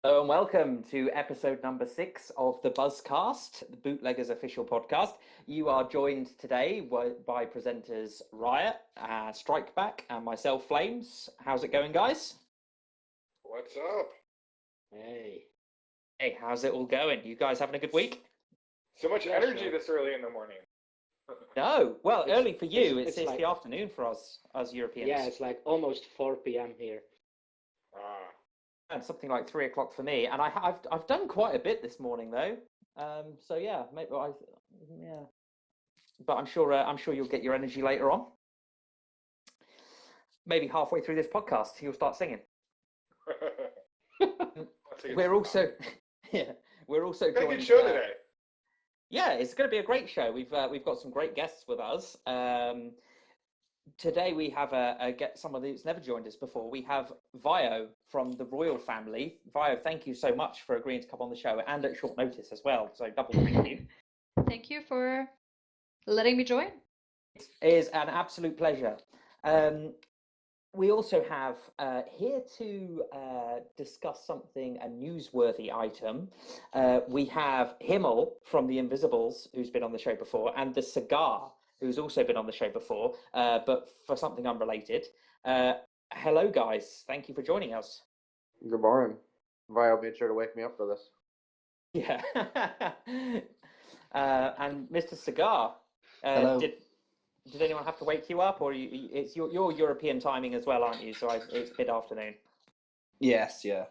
Hello and welcome to episode number 6 of the BuzzCast, the Bootleggers official podcast. You are joined today by presenters Riot, Strikeback, and myself, FlameS. How's it going, guys? What's up? Hey, how's it all going? You guys having a good week? So much energy this early in the morning. No, well, early for you. It's like, the afternoon for us Europeans. Yeah, it's like almost 4 p.m. here. And something like 3 o'clock for me, and I've done quite a bit this morning though. So yeah, maybe but I'm sure you'll get your energy later on. Maybe halfway through this podcast, you'll start singing. We're also joined. Good show today. Yeah, it's going to be a great show. We've got some great guests with us. Today we have someone who's never joined us before. We have Vio from the royal family. Vio, thank you so much for agreeing to come on the show and at short notice as well. So double thank you. Thank you for letting me join. It is an absolute pleasure. We also have here to discuss something, a newsworthy item. We have Himmel from the Invisibles, who's been on the show before, and TheCigar, who's also been on the show before, but for something unrelated. Hello, guys. Thank you for joining us. Good morning. Vio made sure to wake me up for this. Yeah. And Mr. Cigar, Hello. Did anyone have to wake you up, or it's your European timing as well, aren't you? So it's mid-afternoon. Yes, yeah.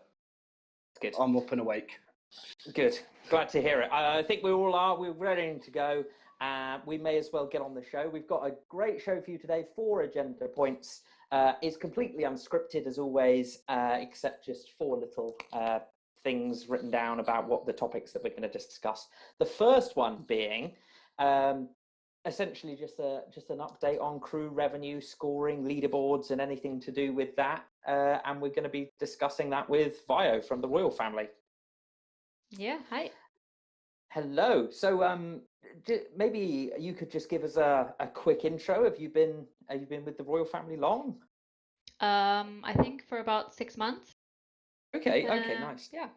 Good. I'm up and awake. Good. Glad to hear it. I think we all are. We're ready to go. We may as well get on the show. We've got a great show for you today. 4 agenda points. It's completely unscripted as always, except just 4 little things written down about what the topics that we're going to discuss. The first one being essentially just an update on crew revenue, scoring, leaderboards, and anything to do with that. And we're going to be discussing that with Vio from the royal family. Yeah, hi. Hello. So maybe you could just give us a quick intro. Have you been with the royal family long? I think for about 6 months. Okay, nice. Yeah.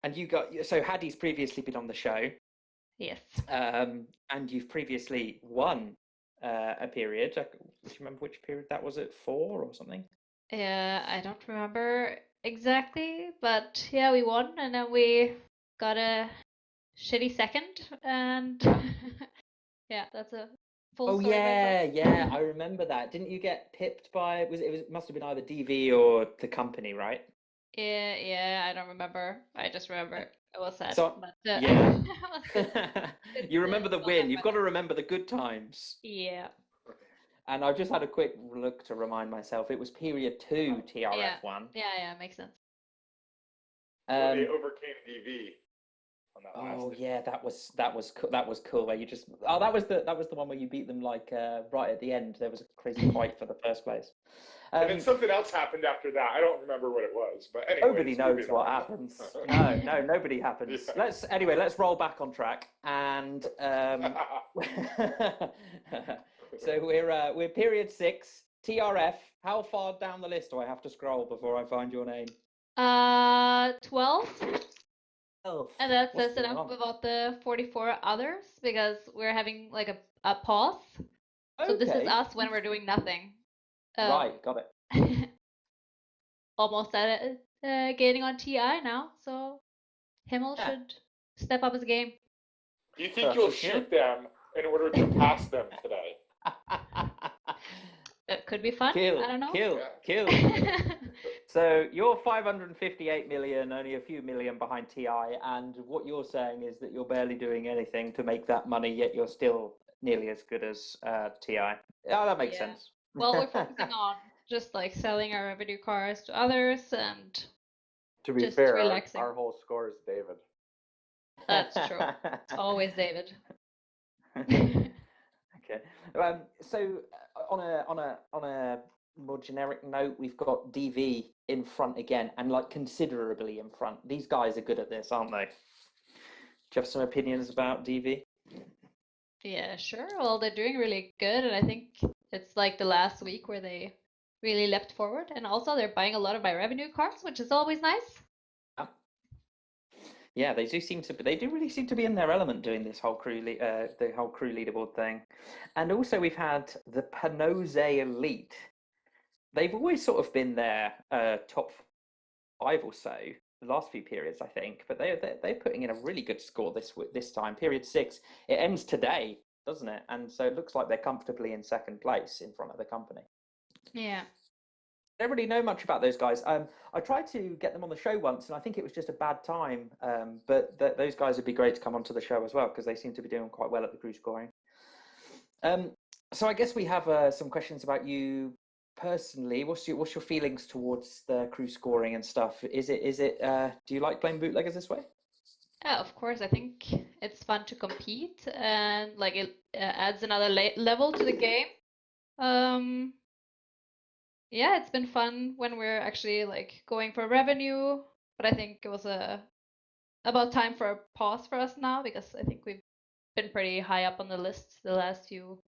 And so Haddie's previously been on the show. Yes. And you've previously won a period. Do you remember which period that was? At 4 or something? I don't remember exactly, but yeah, we won, and then we got a shitty second, and yeah, that's a full story. Yeah, I remember that. Didn't you get pipped by? It must have been either DV or the company, right? Yeah, I don't remember. I just remember it was sad. So, but, yeah. You remember the win. You've got to remember the good times. Yeah. And I've just had a quick look to remind myself. It was period 2 TRF1. Yeah, makes sense. They overcame DV on that last Oh thing. yeah, that was cool. Where you just that was the one where you beat them like right at the end. There was a crazy fight for the first place. And then something else happened after that. I don't remember what it was, but anyway. Nobody knows what happens. No, nobody happens. Yeah. Let's roll back on track. And so we're period 6 TRF. How far down the list do I have to scroll before I find your name? 12. And that What's says enough going on? about the 44 others, because we're having like a pause. So this is us when we're doing nothing. Right, got it. Almost at it, gaining on TI now, so Himmel should step up his game. Do you think you'll shoot them in order to pass them today? It could be fun. Kill, I don't know. Kill. So you're 558 million, only a few million behind TI, and what you're saying is that you're barely doing anything to make that money, yet you're still nearly as good as TI. Yeah, that makes sense. Well, we're focusing on just like selling our revenue cars to others, and To be just fair, relaxing. our whole score is David. That's true. It's always David. Okay. So on a more generic note, we've got DV in front again, and like considerably in front. These guys are good at this, aren't they? Do you have some opinions about DV? Yeah, sure. Well, they're doing really good, and I think it's like the last week where they really leapt forward. And also, they're buying a lot of my revenue cards, which is always nice. Yeah, they do seem to. They do really seem to be in their element doing this whole the whole crew leaderboard thing, and also we've had the Panose Elite. They've always sort of been their top 5 or so the last few periods, I think, but they're putting in a really good score this time. Period 6, it ends today, doesn't it? And so it looks like they're comfortably in second place in front of the company. Yeah. I don't really know much about those guys. I tried to get them on the show once, and I think it was just a bad time. But those guys would be great to come onto the show as well, because they seem to be doing quite well at the crew scoring. So I guess we have some questions about you personally. What's your feelings towards the crew scoring and stuff? Is it? Do you like playing bootleggers this way? Yeah, of course. I think it's fun to compete, and like it adds another level to the game. Yeah, it's been fun when we're actually like going for revenue, but I think it was about time for a pause for us now, because I think we've been pretty high up on the list the last few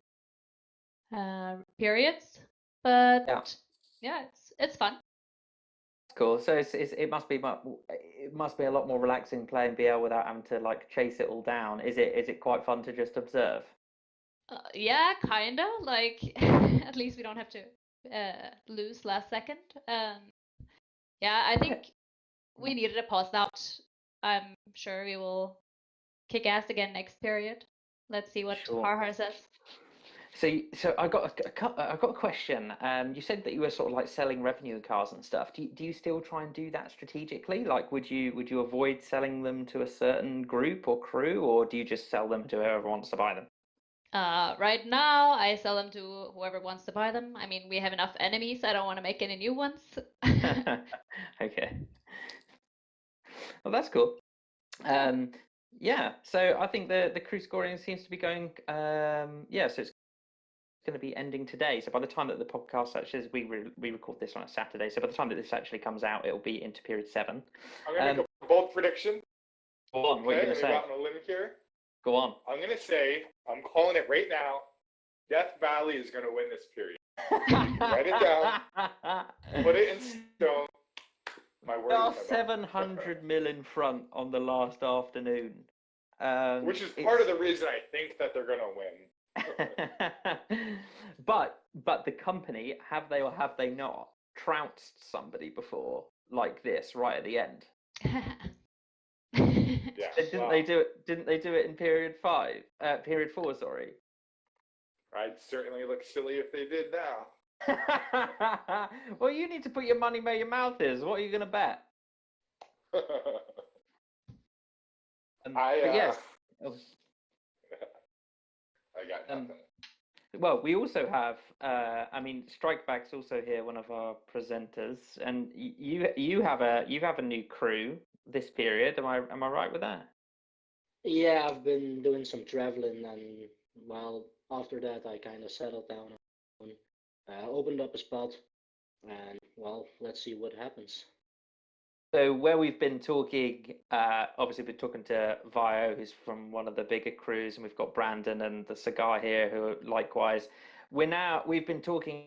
periods. But yeah, it's fun. Cool. So it must be a lot more relaxing playing BL without having to like chase it all down. Is it quite fun to just observe? Yeah, kinda. Like at least we don't have to lose last second. Yeah, I think we needed a pause now. I'm sure we will kick ass again next period. Let's see what Sure. Harhar says. So I got a question. You said that you were sort of like selling revenue cars and stuff. Do you still try and do that strategically? Like, would you avoid selling them to a certain group or crew, or do you just sell them to whoever wants to buy them? Right now, I sell them to whoever wants to buy them. I mean, we have enough enemies. I don't want to make any new ones. Okay. Well, that's cool. Yeah. So I think the crew scoring seems to be going. Yeah. So it's going to be ending today. So by the time that the podcast actually, we record this on a Saturday. So by the time that this actually comes out, it'll be into period 7. I'm gonna make a bold prediction. Go on. What are you going to say? Go out on a limb here. Go on. I'm gonna say, I'm calling it right now. Death Valley is gonna win this period. Write it down. Put it in stone. My word. Are 700 mil in front on the last afternoon. Which is part of the reason I think that they're gonna win. but the company, have they or have they not trounced somebody before like this right at the end? Yeah. Didn't they do it? Didn't they do it in period 4? Sorry. I'd certainly look silly if they did now. Well, you need to put your money where your mouth is. What are you going to bet? Yes. I got nothing. Well, we also have. I mean, Strikeback's also here, one of our presenters, and you have a new crew this period. Am I right with that? Yeah, I've been doing some traveling, and well, after that I kind of settled down and opened up a spot, and well, let's see what happens. So where we've been talking, obviously we're talking to Vio, who's from one of the bigger crews, and we've got Brandon and TheCigar here, who are likewise. We've been talking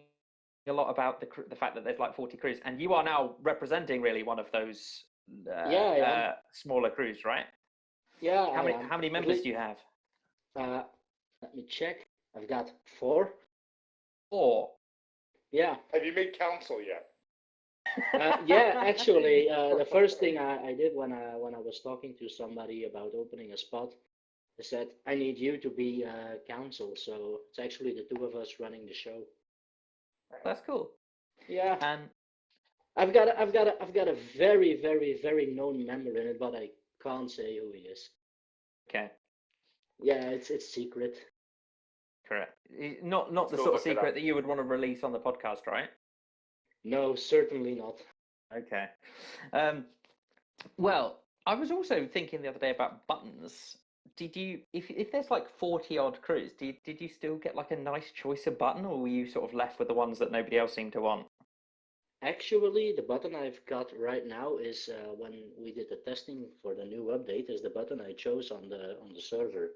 a lot about the fact that there's like 40 crews, and you are now representing really one of those smaller crews, right? Yeah. How many members do you have? Let me check. I've got 4. 4. Yeah. Have you made council yet? Yeah, actually, the first thing I did when I was talking to somebody about opening a spot, I said I need you to be counsel. So it's actually the 2 of us running the show. That's cool. Yeah. And I've got a very, very, very known member in it, but I can't say who he is. okay, Yeah, it's secret. correct. Not the Go sort of look it secret up. that you would want to release on the podcast, right? No, certainly not. Okay. Well, I was also thinking the other day about buttons. Did you, if there's like 40 odd crews, did you still get like a nice choice of button, or were you sort of left with the ones that nobody else seemed to want? Actually, the button I've got right now is when we did the testing for the new update, is the button I chose on the server.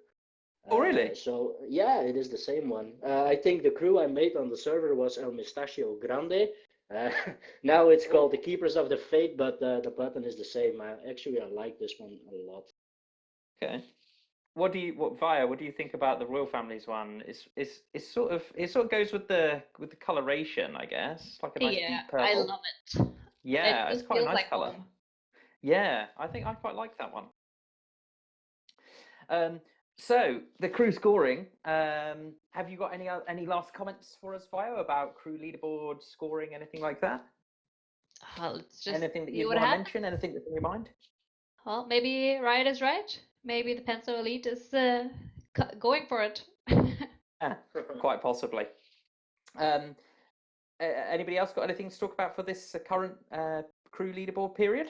Oh, really? So yeah, it is the same one. I think the crew I made on the server was El Mistachio Grande, Uh, now it's called the Keepers of the Faith, but the button is the same. Actually, I like this one a lot. Okay. What Via? What do you think about the royal families one? It's sort of goes with the coloration, I guess. It's like a nice Yeah, deep purple. I love it. Yeah, It it's just quite a feels nice like color. home. Yeah, I think I quite like that one. So the crew scoring. Have you got any last comments for us, Vio, about crew leaderboard scoring, anything like that? Let's just Anything that see you what want to happens. mention? Anything that's in your mind? Well, maybe Riot is right. Maybe the Penso Elite is going for it. Yeah, quite possibly. Anybody else got anything to talk about for this current crew leaderboard period?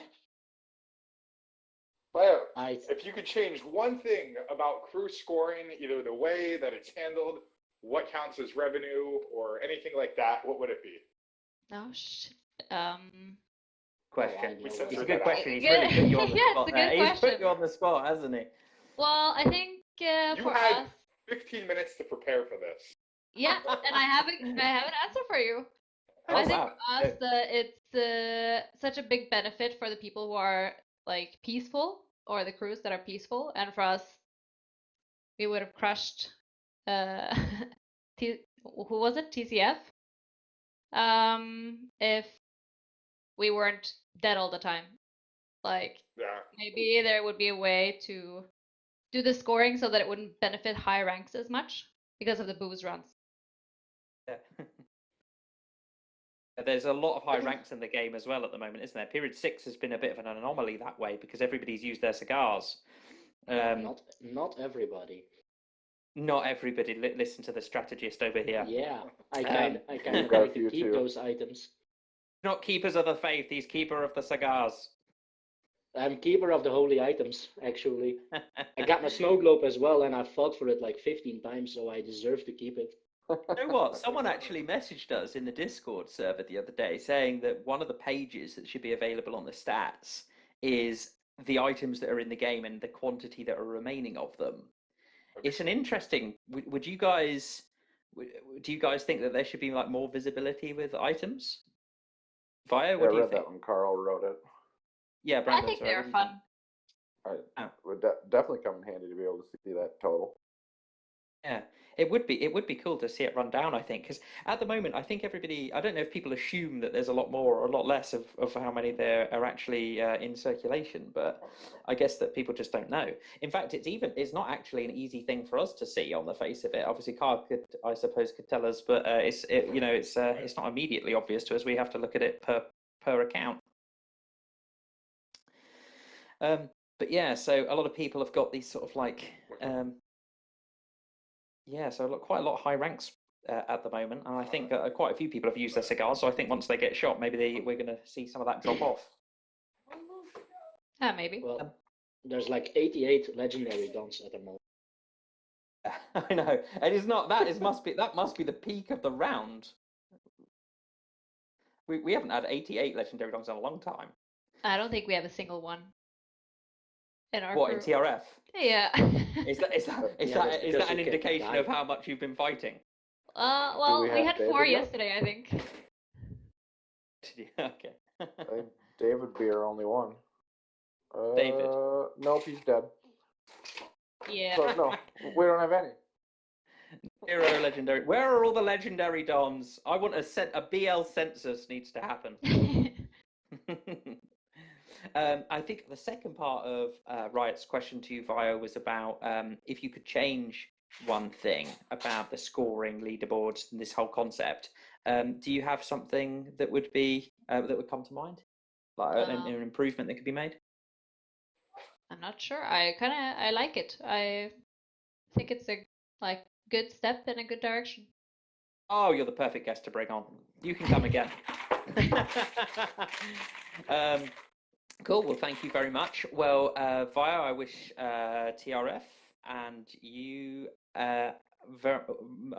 Well, I if you could change one thing about crew scoring, either the way that it's handled, what counts as revenue, or anything like that, what would it be? Oh shit. Question. We We It's censored a good that question. out. He's really put you on the Yeah, spot it's a there. good He's put question. you on the spot, hasn't he? Well, I think You for had us, 15 minutes to prepare for this. yeah, and I have an answer for you. Oh, I think wow. for us, it's such a big benefit for the people who are like peaceful, or the crews that are peaceful, and for us, we would have crushed. Who was it? TCF. If we weren't dead all the time, like Yeah. maybe there would be a way to do the scoring so that it wouldn't benefit high ranks as much because of the booze runs. Yeah. There's a lot of high ranks in the game as well at the moment, isn't there? Period 6 has been a bit of an anomaly that way because everybody's used their cigars. not everybody. Not everybody listen to the strategist over here. Yeah, I kind of got a like few to keep too. those items. Not keepers of the faith, he's keeper of the cigars. I'm keeper of the holy items, actually. I got my snow globe as well, and I fought for it like 15 times, so I deserve to keep it. You know what? Someone actually messaged us in the Discord server the other day saying that one of the pages that should be available on the stats is the items that are in the game and the quantity that are remaining of them. It's an interesting. Do you guys think that there should be like more visibility with items? Via, Yeah, what I do you read think? that when Carl wrote it. Yeah, Brandon. I think sorry, they're what do you think? fun. It would definitely come in handy to be able to see that total. Yeah, it would be cool to see it run down, I think, because at the moment, I think everybody, I don't know if people assume that there's a lot more or a lot less of how many there are actually in circulation, but I guess that people just don't know. In fact, it's not actually an easy thing for us to see on the face of it. Obviously, Carl could, I suppose, could tell us, but it's not immediately obvious to us. We have to look at it per account. But yeah, so a lot of people have got these sort of like yeah, so quite a lot of high ranks at the moment, and I think quite a few people have used their cigars. So I think once they get shot, maybe we're going to see some of that drop off. Maybe. Well, there's like 88 legendary dons at the moment. I know, and it's not that. That must be the peak of the round. We haven't had 88 legendary dons in a long time. I don't think we have a single one in our What crew. in TRF? Yeah. Is that an indication of how much you've been fighting? Well, we we have had David 4 yet? yesterday, I think. Okay. I think David would be our only one. David. Nope, he's dead. Yeah. So no, we don't have any. 0 legendary. Where are all the legendary dons? I want a BL census needs to happen. I think the second part of Riot's question to you, Vio, was about if you could change one thing about the scoring leaderboards and this whole concept. Do you have something that would be that would come to mind, like an improvement that could be made? I'm not sure. I like it. I think it's a good step in a good direction. Oh, you're the perfect guest to bring on. You can come again. Cool. Well, thank you very much. Well, Vio, I wish TRF and you a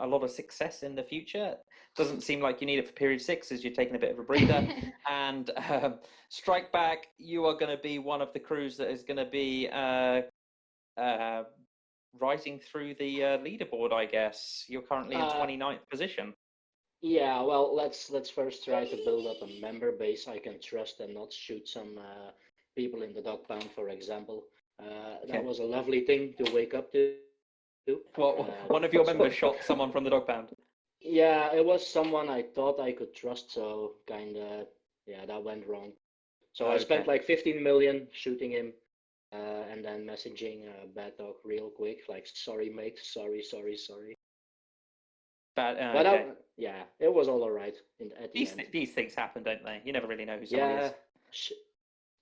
lot of success in the future. Doesn't seem like you need it for period 6 as you're taking a bit of a breather. And Strikeback, you are going to be one of the crews that is going to be rising through the leaderboard, I guess. You're currently in 29th position. Yeah, well, let's first try to build up a member base I can trust and not shoot some people in the dog pound, for example. That Okay. was a lovely thing to wake up to. Well, one of your So members shot someone from the dog pound. yeah, it was someone I thought I could trust, so kinda yeah, that went wrong. So I spent Okay. like 15 million shooting him, and then messaging Bad Dog real quick, like sorry mate, sorry. Bad. But Okay. yeah, it was all alright at the These end. these things happen, don't they? You never really know who somebody Yeah, is. sh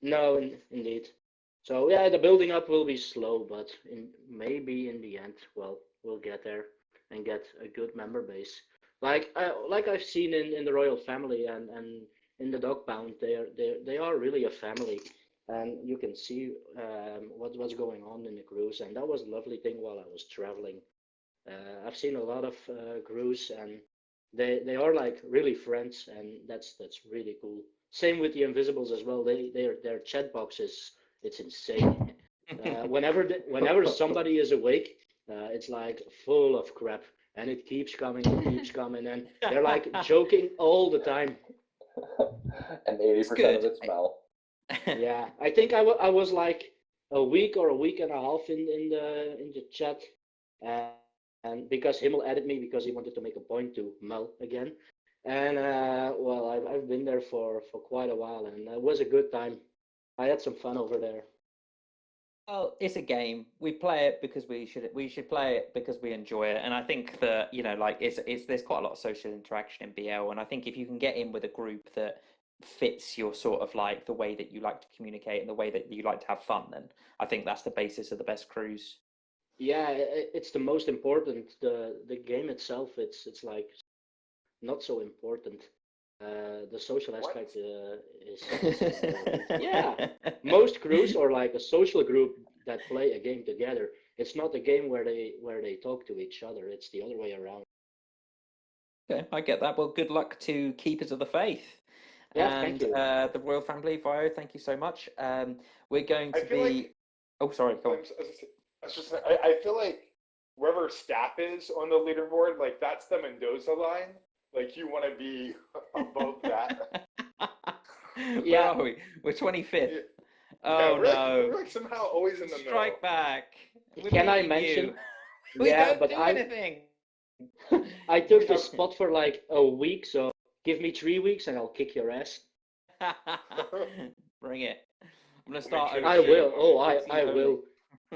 no, indeed. So yeah, the building up will be slow, but maybe in the end, well, we'll get there and get a good member base. Like I've seen in the royal family and in the dog pound, they are really a family, and you can see what's going on in the crews, and that was a lovely thing while I was traveling. I've seen a lot of crews, and they are like really friends, and that's really cool. Same with the Invisibles as well. Their chat box is it's insane. Whenever somebody is awake, it's like full of crap, and it keeps coming, and they're like joking all the time. And 80% of good. it's Mel. Yeah, I think I was like a week or a week and a half in the chat, uh, and because Himmel added me because he wanted to make a point to Mel again, and well, I've been there for quite a while, and it was a good time. I had some fun over there. Well, it's a game. We play it because we should play it because we enjoy it. And I think that, like it's there's quite a lot of social interaction in BL. And I think if you can get in with a group that fits your sort of like the way that you like to communicate and the way that you like to have fun, then I think that's the basis of the best cruise. Yeah, it's the most important. The game itself, it's like not so important. The social What? aspect is important. Yeah, most crews are like a social group that play a game together. It's not a game where they talk to each other. It's the other way around. Okay, I get that. Well, good luck to Keepers of the Faith Yeah, thank and you. the Royal Family. Vio, thank you so much. We're going I to feel like be. Oh, sorry. Go on. I feel like wherever staff is on the leaderboard, like that's the Mendoza line. Like you want to be above that. Where Yeah, are we? We're 25th. Yeah, Oh we're no. like somehow always in the middle. Strike back. We're can I beating mention? you. We Yeah, don't but do I anything. I took the spot for like a week, so give me 3 weeks and I'll kick your ass. Bring it. I'm gonna We'll make start sure over. to I shoot will. him. Oh, I Team I only. will.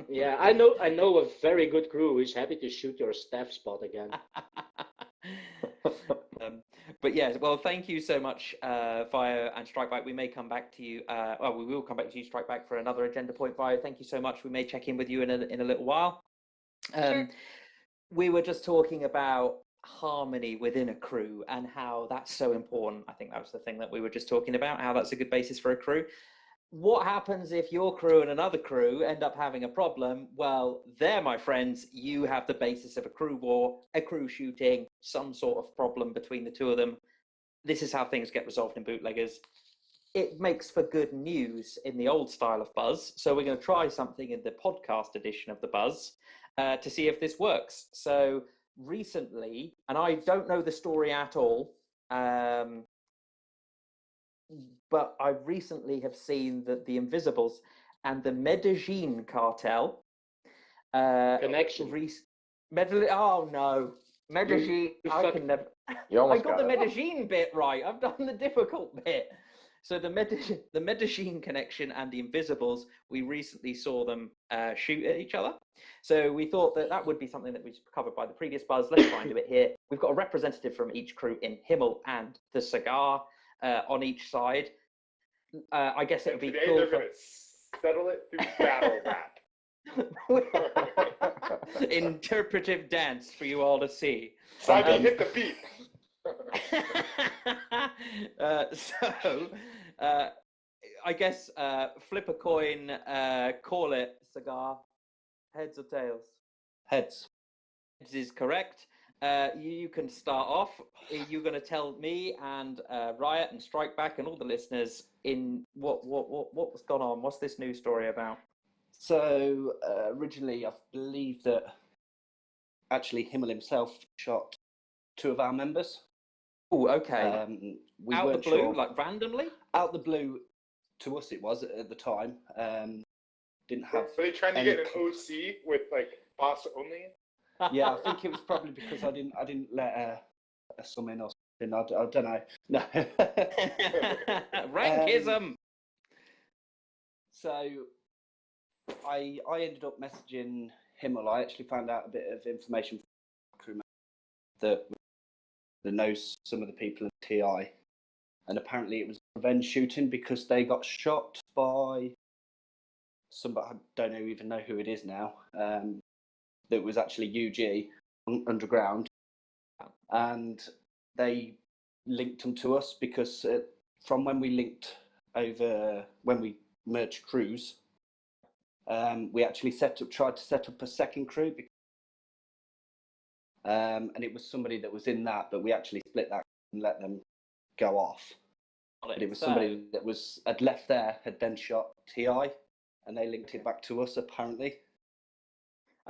Yeah, I know a very good crew who's happy to shoot your staff spot again. um, but yes, well, thank you so much, Vio and Strikeback. We may come back to you. Well, we will come back to you, Strikeback, for another agenda point. Vio, thank you so much. We may check in with you in a little while. Sure. We were just talking about harmony within a crew and how that's so important. I think that was the thing that we were just talking about, how that's a good basis for a crew. What happens if your crew and another crew end up having a problem? Well, there, my friends, you have the basis of a crew war, a crew shooting, some sort of problem between the two of them. This is how things get resolved in Bootleggers. It makes for good news in the old style of Buzz. So we're going to try something in the podcast edition of the Buzz to see if this works. So recently, and I don't know the story at all, but I recently have seen that the Invisibles and the Medellin cartel Connection. Oh no, Medellin! You I fuck. can never. You I almost got the got it. Medellin bit right. I've done the difficult bit. So the Medellin Connection and the Invisibles, we recently saw them shoot at each other. So we thought that that would be something that was covered by the previous Buzz. Let's try and do it here. We've got a representative from each crew in Himmel and TheCigar on each side. I guess it would be Today cool they're going to settle it through battle rap. Interpretive dance for you all to see. Simon, hit the beat. I guess flip a coin, call it cigar, heads or tails. Heads. Heads is correct. You can start off. You're going to tell me and Riot and Strikeback and all the listeners in what's gone on. What's this news story about? So originally, I believe that actually Himmel himself shot two of our members. Oh, okay. We Out the weren't blue, sure. like randomly? Out the blue, to us it was at the time. Didn't have. Were they trying to any get an OC with like boss only? Yeah, I think it was probably because I didn't let a sum in or something. I don't know. No. Rankism. So I ended up messaging Himmel. I actually found out a bit of information from that knows some of the people in TI, and apparently it was revenge shooting because they got shot by somebody. I don't even know who it is now. That was actually UG underground, and they linked them to us because from when we linked over when we merged crews, we actually tried to set up a second crew, and it was somebody that was in that, but we actually split that and let them go off. But it was somebody that had left there, had then shot TI, and they linked it back to us apparently.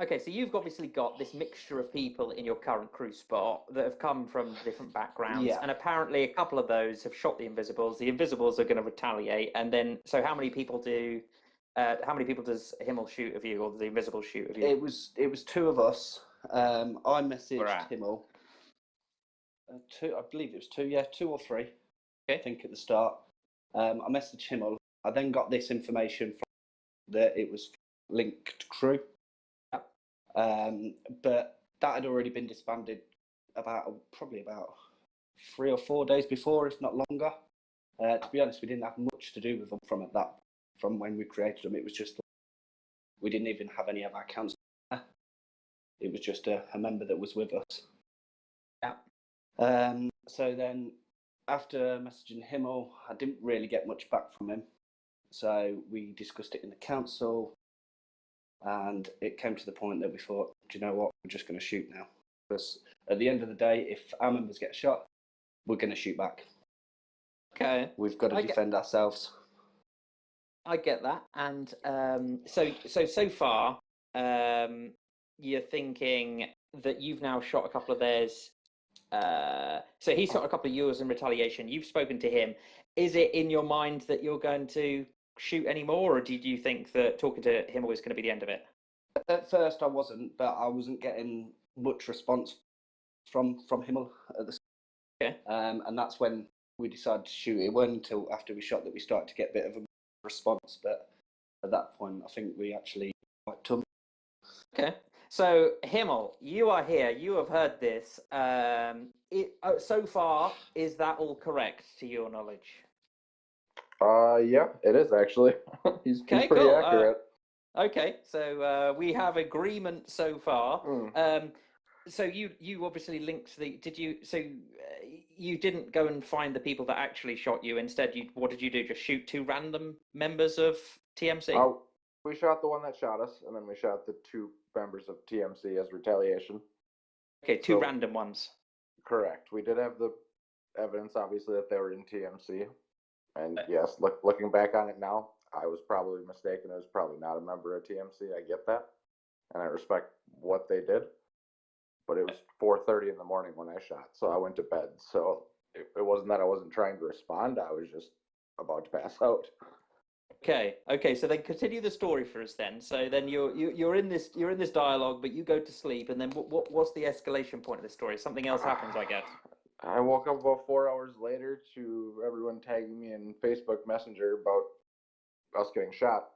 Okay, so you've obviously got this mixture of people in your current crew spot that have come from different backgrounds, Yeah. and apparently a couple of those have shot the Invisibles. The Invisibles are going to retaliate, and then so how many people does Himmel shoot of you, or the Invisibles shoot of you? It was two of us. I messaged Himmel. Two, I believe it was two. Yeah, two or three. Okay. I think at the start. I messaged Himmel. I then got this information from that it was linked crew. But that had already been disbanded probably about 3 or 4 days before, if not longer. To be honest, we didn't have much to do with them from when we created them. It was just we didn't even have any of our accounts. It was just a member that was with us. Yeah. So then, after messaging Himmel, I didn't really get much back from him. So we discussed it in the council. And it came to the point that we thought, do you know what, we're just going to shoot now. Because at the end of the day, if our members get shot, we're going to shoot back. Okay. We've got to defend ourselves. I get that. And so far, you're thinking that you've now shot a couple of theirs. So he shot a couple of yours in retaliation. You've spoken to him. Is it in your mind that you're going to shoot anymore, or did you think that talking to him was going to be the end of it? At first I wasn't, but I wasn't getting much response from Himmel at the Okay. And that's when we decided to shoot. It wasn't until after we shot that we started to get a bit of a response, but at that point I think we actually liked him. Okay. So Himmel, you are here. You have heard this. So far, is that all correct to your knowledge? Yeah, it is actually. He's pretty cool. accurate. Okay, so we have agreement so far. So you obviously linked the. Did you? So you didn't go and find the people that actually shot you. Instead, what did you do? Just shoot two random members of TMC? We shot the one that shot us, and then we shot the two members of TMC as retaliation. Okay, two random ones. Correct. We did have the evidence, obviously, that they were in TMC. And yes, looking back on it now, I was probably mistaken. It was probably not a member of TMC. I get that, and I respect what they did. But it was 4:30 in the morning when I shot, so I went to bed. So it wasn't that I wasn't trying to respond. I was just about to pass out. Okay. So then continue the story for us. Then, so then you're in this dialogue, but you go to sleep, and then what's the escalation point of the story? Something else happens, I guess. I woke up about 4 hours later to everyone tagging me in Facebook Messenger about us getting shot.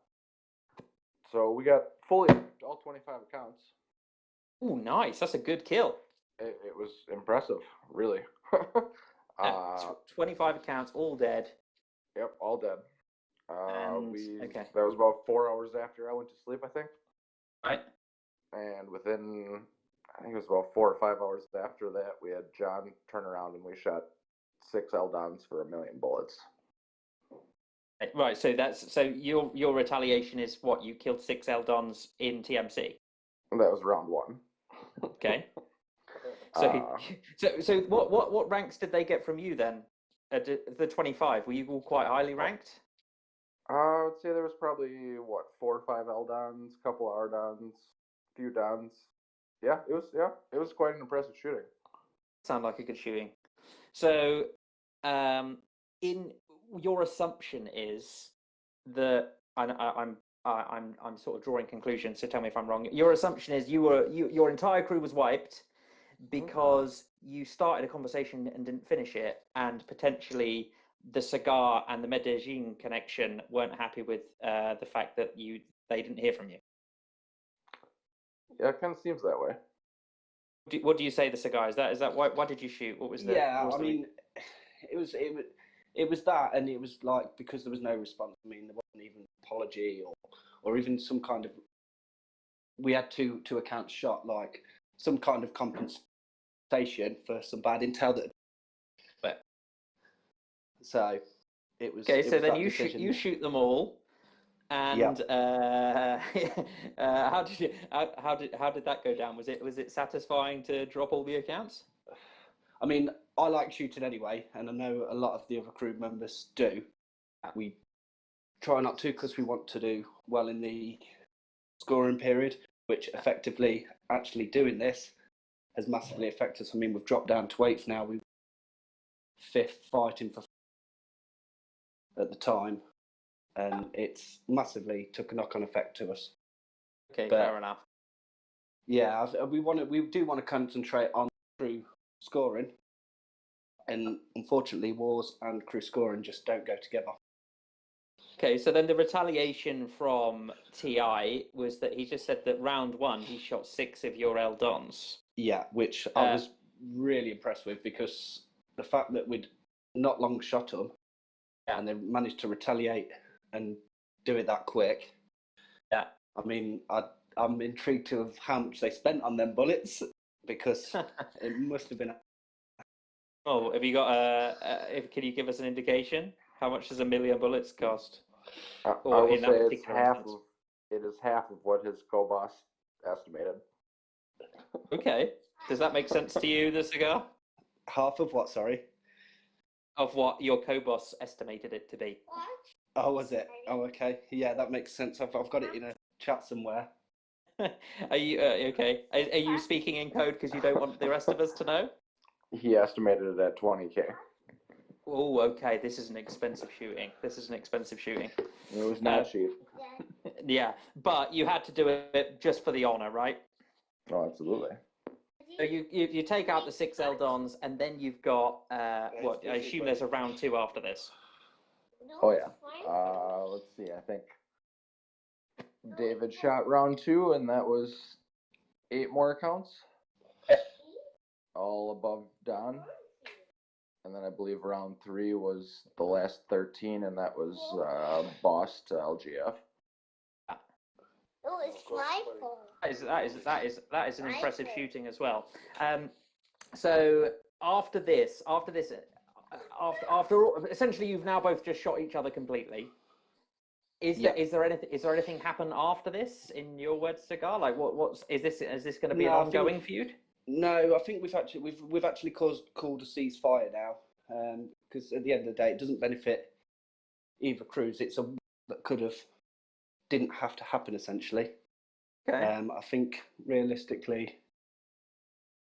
So we got fully all 25 accounts. Oh, nice. That's a good kill. It was impressive, really. 25 accounts, all dead. Yep, all dead. Okay. That was about 4 hours after I went to sleep, I think. Right. And within, I think it was about 4 or 5 hours after that, we had John turn around and we shot 6 Eldons for 1,000,000 bullets. Right. So your retaliation is what? You killed 6 Eldons in TMC. And that was round 1. Okay. So what ranks did they get from you then? At the 25, were you all quite highly ranked? I would say there was probably 4 or 5 Eldons, a couple of Ardons, a few Dons. Yeah, it was quite an impressive shooting. Sound like a good shooting. So, in your assumption is that I'm sort of drawing conclusions. So tell me if I'm wrong. Your assumption is your entire crew was wiped because you started a conversation and didn't finish it, and potentially TheCigar and the Medellin Connection weren't happy with the fact that they didn't hear from you. Yeah, it kind of seems that way. What do you say, TheCigar? Is that why did you shoot? What was the I mean, it was that, and it was like because there was no response. I mean, there wasn't even an apology or even some kind of. We had two accounts shot, like some kind of compensation for some bad intel that. But so it was okay. it So was then that decision. you shoot them all, and how did that go down? Was it satisfying to drop all the accounts? I mean, I like shooting anyway, and I know a lot of the other crew members do. We try not to because we want to do well in the scoring period, which effectively actually doing this has massively affected us. I mean, we've dropped down to 8th now. We're 5th fighting for at the time, and it's massively took a knock-on effect to us. Okay, fair enough. Yeah, we do want to concentrate on crew scoring, and unfortunately, wars and crew scoring just don't go together. Okay, so then the retaliation from TI was that he just said that round 1 he shot 6 of your Eldons. Yeah, which I was really impressed with, because the fact that we'd not long shot them and they managed to retaliate and do it that quick. Yeah, I mean, I'm intrigued of how much they spent on them bullets, because it must have been. Oh, have you got can you give us an indication? How much does 1,000,000 bullets cost? I Or will in that say particular instance? it is half of what his co-boss estimated. Okay. Does that make sense to you, TheCigar? Half of what, sorry? Of what your co-boss estimated it to be. Oh, was it? Oh, okay. Yeah, that makes sense. I've got it in a chat somewhere. Are you okay? Are you speaking in code because you don't want the rest of us to know? He estimated it at 20K. Oh, okay. This is an expensive shooting. It was not cheap. Yeah, but you had to do it just for the honor, right? Oh, absolutely. So you take out the 6 Eldons, and then you've got what? I assume there's a round 2 after this. Oh yeah. Let's see. I think David shot round 2, and that was 8 more accounts, all above Don. And then I believe round 3 was the last 13, and that was Boss to LGF. Oh, it's my fault. That is an impressive shooting as well. So after this, after all, essentially, you've now both just shot each other completely. Is there anything happen after this, in your words, TheCigar? Like, is this going to be an ongoing feud? No, I think we've actually called a ceasefire now, because at the end of the day, it doesn't benefit either crews. It's a that didn't have to happen, essentially. Okay. I think realistically,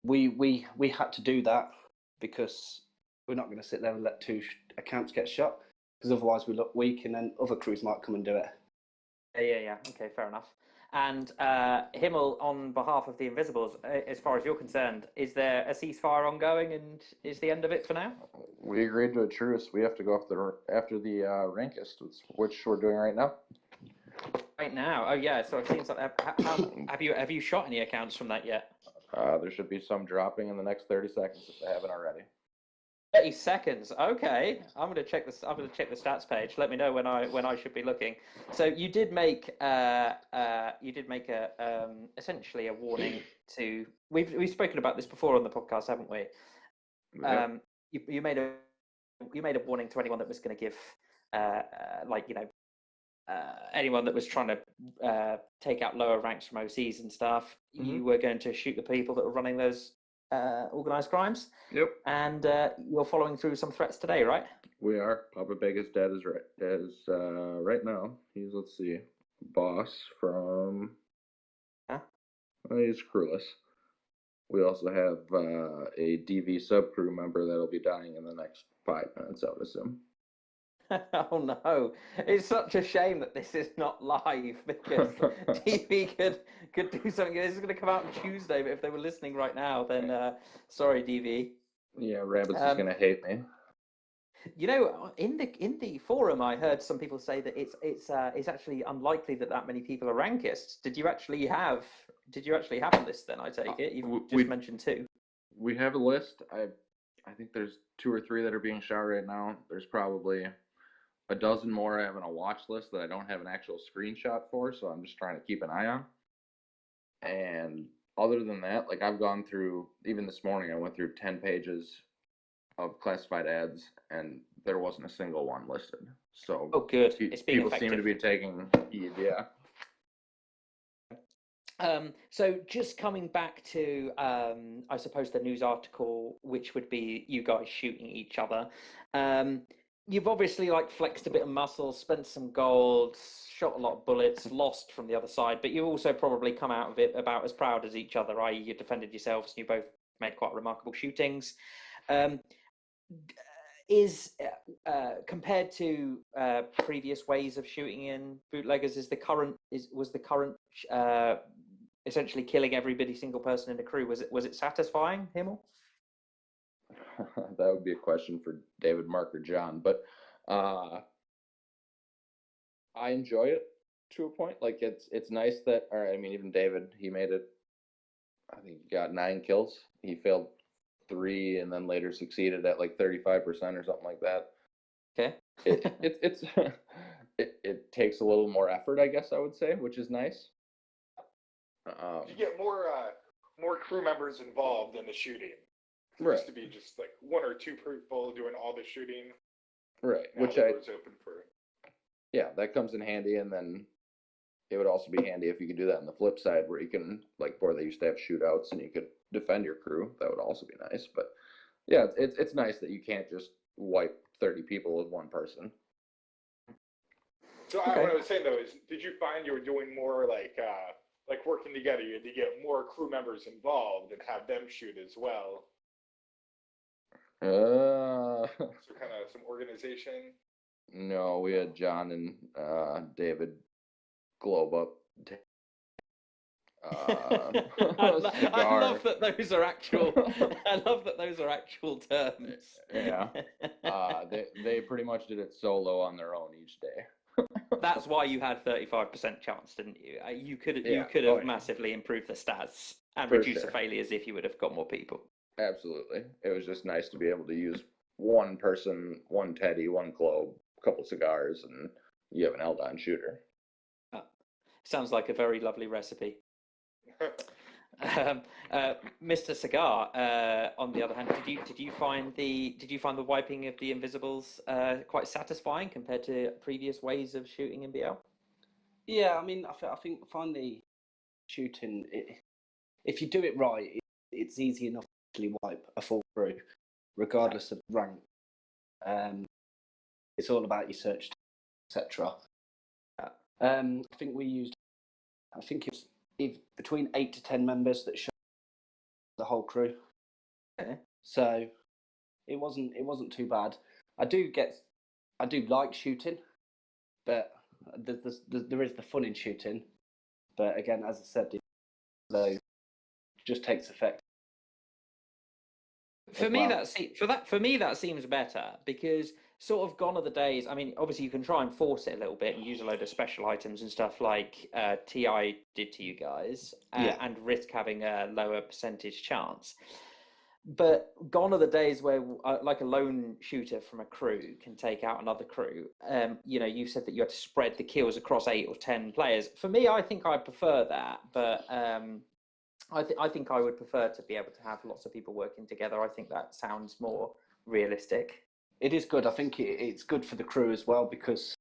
we had to do that because we're not going to sit there and let 2 accounts get shot, because otherwise we look weak, and then other crews might come and do it. Yeah. Okay, fair enough. And Himmel, on behalf of the Invisibles, as far as you're concerned, is there a ceasefire ongoing, and is the end of it for now? We agreed to a truce. We have to go after the rankist, which we're doing right now. Right now? Oh yeah. So it seems like have you shot any accounts from that yet? There should be some dropping in the next 30 seconds if they haven't already. 30 seconds. Okay, I'm going to check this. I'm going to check the stats page. Let me know when I should be looking. So you did make essentially a warning to. We've spoken about this before on the podcast, haven't we? Yep. You made a warning to anyone that was going to give anyone that was trying to take out lower ranks from OCs and stuff. Mm-hmm. You were going to shoot the people that were running those organized crimes. Yep. And you're following through some threats today, right? We are. Papa Big is dead right now. He's, let's see, Boss from... Huh? He's crewless. We also have a DV subcrew member that'll be dying in the next 5 minutes, I would assume. Oh no! It's such a shame that this is not live because TV could do something. This is going to come out on Tuesday, but if they were listening right now, then sorry, DV. Yeah, Rabbit's is gonna hate me. You know, in the forum, I heard some people say that it's actually unlikely that many people are rankists. Did you actually have a list then? I take it you just mentioned 2. We have a list. I think there's 2 or 3 that are being shot right now. There's probably a dozen more I have on a watch list that I don't have an actual screenshot for, so I'm just trying to keep an eye on. And other than that, like I've gone through, even this morning, I went through 10 pages of classified ads, and there wasn't a single one listed. So oh, good. It's being people effective. seem to be taking heed. Yeah. So just coming back to, I suppose the news article, which would be you guys shooting each other. You've obviously like flexed a bit of muscle, spent some gold, shot a lot of bullets, lost from the other side, but you also probably come out of it about as proud as each other, i.e. you defended yourselves and you both made quite remarkable shootings. Is compared to previous ways of shooting in Bootleggers, was the current essentially killing every single person in the crew, was it satisfying, Himmel? That would be a question for David, Mark, or John, but I enjoy it to a point. Like it's nice that, or I mean, even David, he made it. I think he got 9 kills. He failed 3, and then later succeeded at like 35% or something like that. Okay. It takes a little more effort, I guess I would say, which is nice. You get more crew members involved in the shooting. It Right. used to be just like 1 or 2 people doing all the shooting. Right. Now Which the door's open for. Yeah, that comes in handy, and then it would also be handy if you could do that on the flip side, where you can, like, where they used to have shootouts and you could defend your crew. That would also be nice. But yeah, it's nice that you can't just wipe 30 people with one person. So Okay. what I was saying though is, did you find you were doing more like working together? You had to get more crew members involved and have them shoot as well. So kind of some organization. No, we had John and David globe up. I Cigar. love that those are actual. I love that those are actual terms. Yeah. They pretty much did it solo on their own each day. That's why you had 35% chance, didn't you? You could have Yeah. massively improved the stats and For reduced sure. the failures if you would have got more people. Absolutely. It was just nice to be able to use one person, one teddy, one globe, a couple cigars, and you have an Eldon shooter. Sounds like a very lovely recipe. Mr. Cigar, on the other hand, did you find the wiping of the invisibles quite satisfying compared to previous ways of shooting in BL? Yeah, I mean, I think find the shooting. If you do it right, it's easy enough to actually wipe a full crew, regardless of rank. It's all about your search, etc. I think we used. I think it was between 8 to 10 members that shot the whole crew. Okay. So it wasn't too bad. I do like shooting, but there is the fun in shooting. But again, as I said, though, just takes effect. For me, that seems better, because sort of gone are the days. I mean, obviously you can try and force it a little bit and use a load of special items and stuff like TI did to you guys, and risk having a lower percentage chance. But gone are the days where like a lone shooter from a crew can take out another crew. You said that you had to spread the kills across 8 or 10 players. For me, I think I prefer that, but I think I would prefer to be able to have lots of people working together. I think that sounds more realistic. It is good. I think it's good for the crew as well, because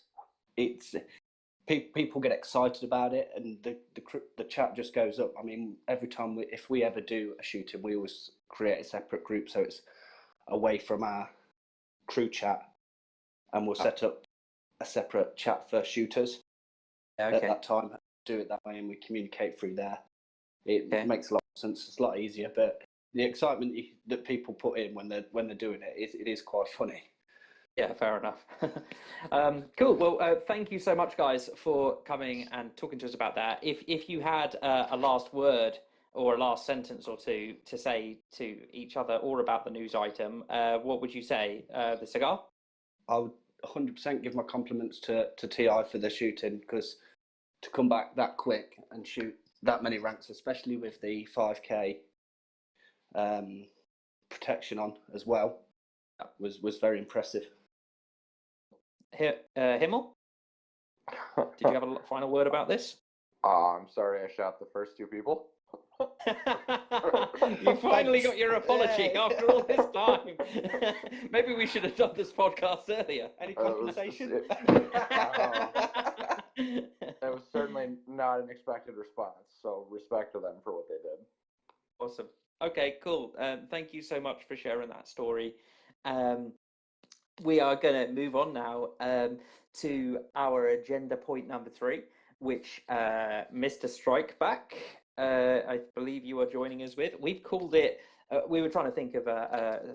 people get excited about it, and the chat just goes up. I mean, every time if we ever do a shooting, we always create a separate group, so it's away from our crew chat, and we'll set up a separate chat for shooters at that time. Do it that way, and we communicate through there. It makes a lot of sense. It's a lot easier, but the excitement that people put in when they're doing it is quite funny. Yeah, fair enough. Cool. Well, thank you so much, guys, for coming and talking to us about that. If you had a last word or a last sentence or two to say to each other or about the news item, what would you say? TheCigar? I would 100% give my compliments to TI for the shooting, because to come back that quick and shoot that many ranks, especially with the 5K protection on as well, was very impressive. Himmel? Did you have a final word about this? I'm sorry I shot the first two people. You finally got your apology after all this time. Maybe we should have done this podcast earlier. Any compensation? That was certainly not an expected response, so respect to them for what they did. Awesome. Okay, cool. Thank you so much for sharing that story. We are going to move on now to our agenda point number 3, which Mr. Strikeback, I believe you are joining us with. We've called it, we were trying to think of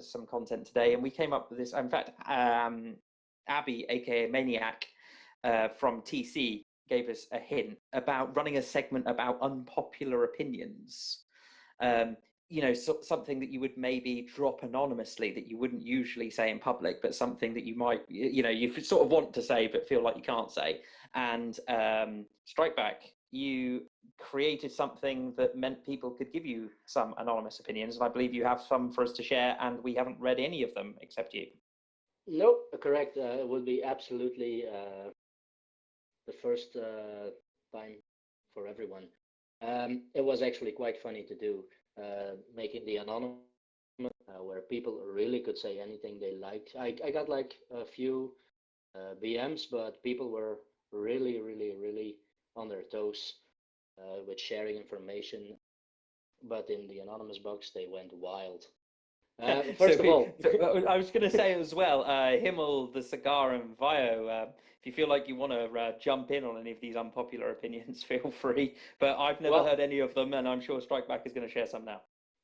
some content today, and we came up with this. In fact, Abby, aka Maniac, from TC, gave us a hint about running a segment about unpopular opinions. Something that you would maybe drop anonymously that you wouldn't usually say in public, but something that you might, you sort of want to say but feel like you can't say. And Strikeback, you created something that meant people could give you some anonymous opinions, and I believe you have some for us to share, and we haven't read any of them except you. Nope, correct. It would be absolutely the first time for everyone. It was actually quite funny to do, making the anonymous, where people really could say anything they liked. I got like a few BMs, but people were really, really, really on their toes with sharing information. But in the anonymous box, they went wild. First of all, I was going to say as well, Himmel, TheCigar, and Vio, if you feel like you want to jump in on any of these unpopular opinions, feel free. But I've never heard any of them, and I'm sure Strikeback is going to share some now.